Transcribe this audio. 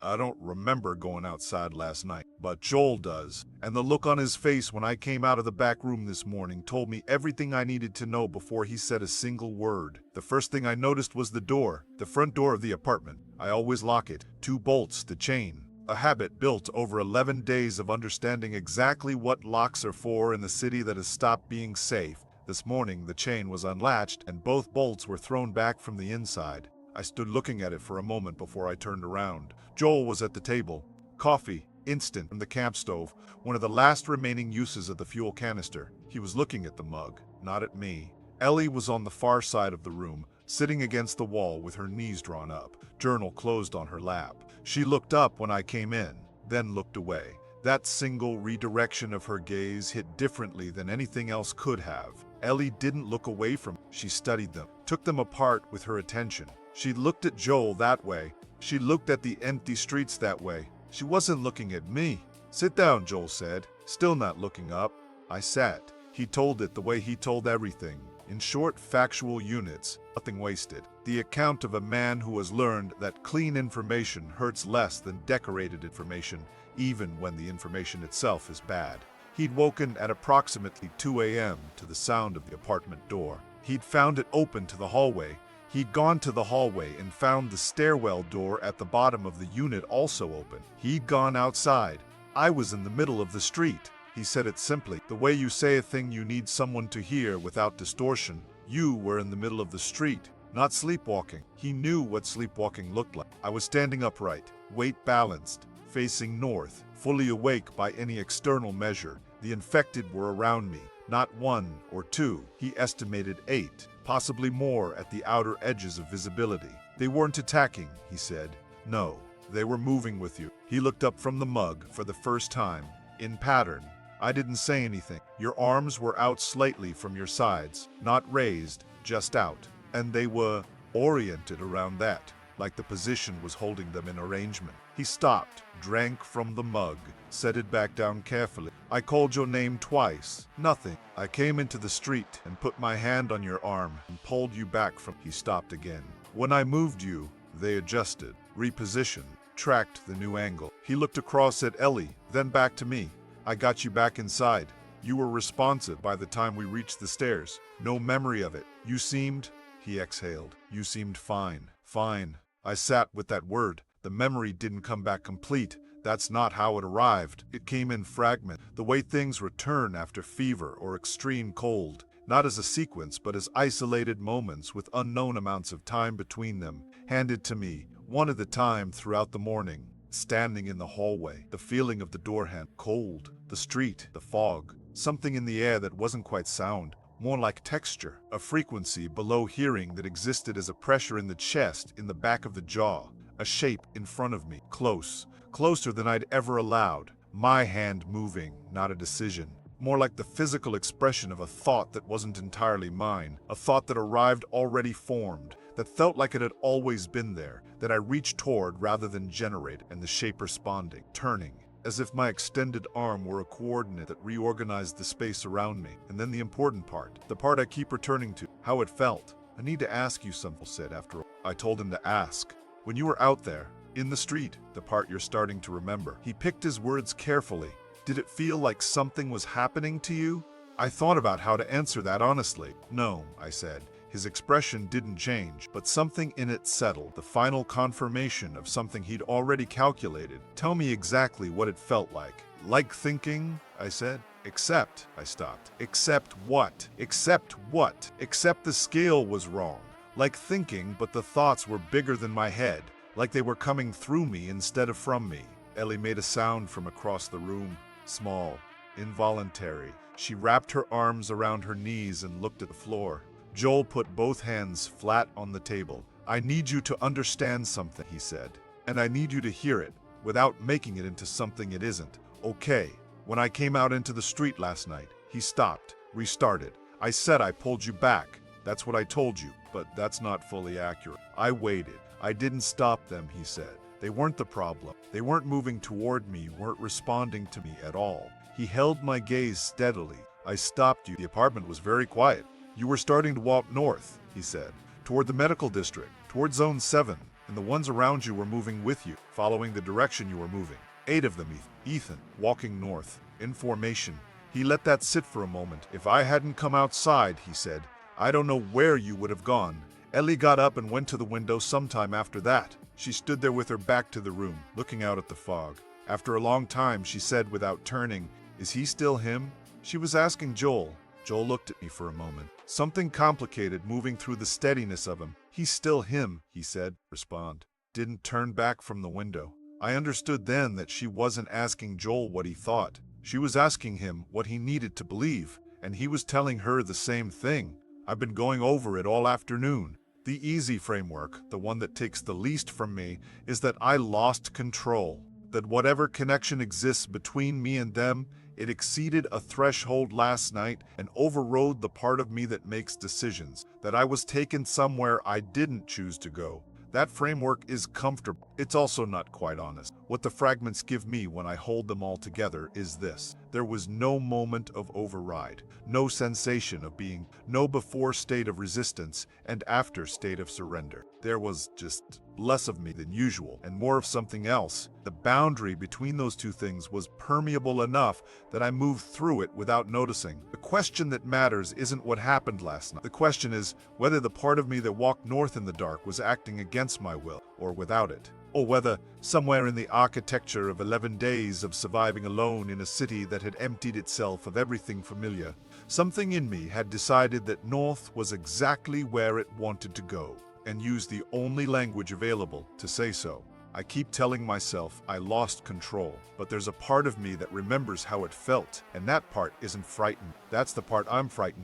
I don't remember going outside last night, but Joel does. And the look on his face when I came out of the back room this morning told me everything I needed to know before he said a single word. The first thing I noticed was the door, the front door of the apartment. I always lock it. 2 bolts, the chain. A habit built over 11 days of understanding exactly what locks are for in the city that has stopped being safe. This morning, the chain was unlatched and both bolts were thrown back from the inside. I stood looking at it for a moment before I turned around. Joel was at the table. Coffee, instant, from the camp stove, one of the last remaining uses of the fuel canister. He was looking at the mug, not at me. Ellie was on the far side of the room, sitting against the wall with her knees drawn up, journal closed on her lap. She looked up when I came in, then looked away. That single redirection of her gaze hit differently than anything else could have. Ellie didn't look away from them. She studied them, took them apart with her attention. She looked at Joel that way. She looked at the empty streets that way. She wasn't looking at me. "Sit down," Joel said, still not looking up. I sat. He told it the way he told everything, in short, factual units, nothing wasted. The account of a man who has learned that clean information hurts less than decorated information, even when the information itself is bad. He'd woken at approximately 2 a.m. to the sound of the apartment door. He'd found it open to the hallway. He'd gone to the hallway and found the stairwell door at the bottom of the unit also open. He'd gone outside. I was in the middle of the street. He said it simply, the way you say a thing you need someone to hear without distortion. You were in the middle of the street, not sleepwalking. He knew what sleepwalking looked like. I was standing upright, weight balanced, facing north, fully awake by any external measure. The infected were around me, not 1 or 2. He estimated 8. Possibly more at the outer edges of visibility. They weren't attacking, he said. No, they were moving with you. He looked up from the mug for the first time, in pattern. I didn't say anything. Your arms were out slightly from your sides, not raised, just out. And they were oriented around that, like the position was holding them in arrangement. He stopped, drank from the mug, set it back down carefully. I called your name twice. Nothing. I came into the street and put my hand on your arm and pulled you back from... He stopped again. When I moved you, they adjusted, repositioned, tracked the new angle. He looked across at Ellie, then back to me. I got you back inside. You were responsive by the time we reached the stairs. No memory of it. You seemed... He exhaled. You seemed fine. Fine. I sat with that word. The memory didn't come back complete. That's not how it arrived. It came in fragments, the way things return after fever or extreme cold. Not as a sequence, but as isolated moments with unknown amounts of time between them, handed to me, one at a time throughout the morning. Standing in the hallway, the feeling of the door handle, cold, the street, the fog, something in the air that wasn't quite sound, more like texture, a frequency below hearing that existed as a pressure in the chest, in the back of the jaw, a shape in front of me, close, closer than I'd ever allowed, my hand moving, not a decision, more like the physical expression of a thought that wasn't entirely mine, a thought that arrived already formed, that felt like it had always been there, that I reached toward rather than generate, and the shape responding, turning, as if my extended arm were a coordinate that reorganized the space around me. And then the important part, the part I keep returning to, how it felt. I need to ask you something, said after all. I told him to ask. When you were out there, in the street, the part you're starting to remember. He picked his words carefully. Did it feel like something was happening to you? I thought about how to answer that honestly. No, I said. His expression didn't change, but something in it settled, the final confirmation of something he'd already calculated. Tell me exactly what it felt like. Like thinking, I said. Except, I stopped. Except what? Except what? Except the scale was wrong. Like thinking, but the thoughts were bigger than my head, like they were coming through me instead of from me. Ellie made a sound from across the room, small, involuntary. She wrapped her arms around her knees and looked at the floor. Joel put both hands flat on the table. I need you to understand something, he said, and I need you to hear it without making it into something it isn't. Okay, when I came out into the street last night, he stopped, restarted. I said I pulled you back. That's what I told you, but that's not fully accurate. I waited. I didn't stop them, he said. They weren't the problem. They weren't moving toward me, weren't responding to me at all. He held my gaze steadily. I stopped you. The apartment was very quiet. You were starting to walk north, he said, toward the medical district, toward Zone 7, and the ones around you were moving with you, following the direction you were moving. 8 of them, Ethan, walking north, in formation. He let that sit for a moment. If I hadn't come outside, he said, I don't know where you would have gone. Ellie got up and went to the window sometime after that. She stood there with her back to the room, looking out at the fog. After a long time, she said without turning, Is he still him? She was asking Joel. Joel looked at me for a moment. Something complicated moving through the steadiness of him. He's still him, he said. Respond. Didn't turn back from the window. I understood then that she wasn't asking Joel what he thought. She was asking him what he needed to believe, and he was telling her the same thing. I've been going over it all afternoon. The easy framework, the one that takes the least from me, is that I lost control. That whatever connection exists between me and them, it exceeded a threshold last night and overrode the part of me that makes decisions. That I was taken somewhere I didn't choose to go. That framework is comfortable. It's also not quite honest. What the fragments give me when I hold them all together is this. There was no moment of override, no sensation of being, no before state of resistance and after state of surrender. There was just less of me than usual and more of something else. The boundary between those two things was permeable enough that I moved through it without noticing. The question that matters isn't what happened last night. The question is whether the part of me that walked north in the dark was acting against my will or without it. Or whether, somewhere in the architecture of 11 days of surviving alone in a city that had emptied itself of everything familiar, something in me had decided that north was exactly where it wanted to go, and used the only language available to say so. I keep telling myself I lost control, but there's a part of me that remembers how it felt, and that part isn't frightened. That's the part I'm frightened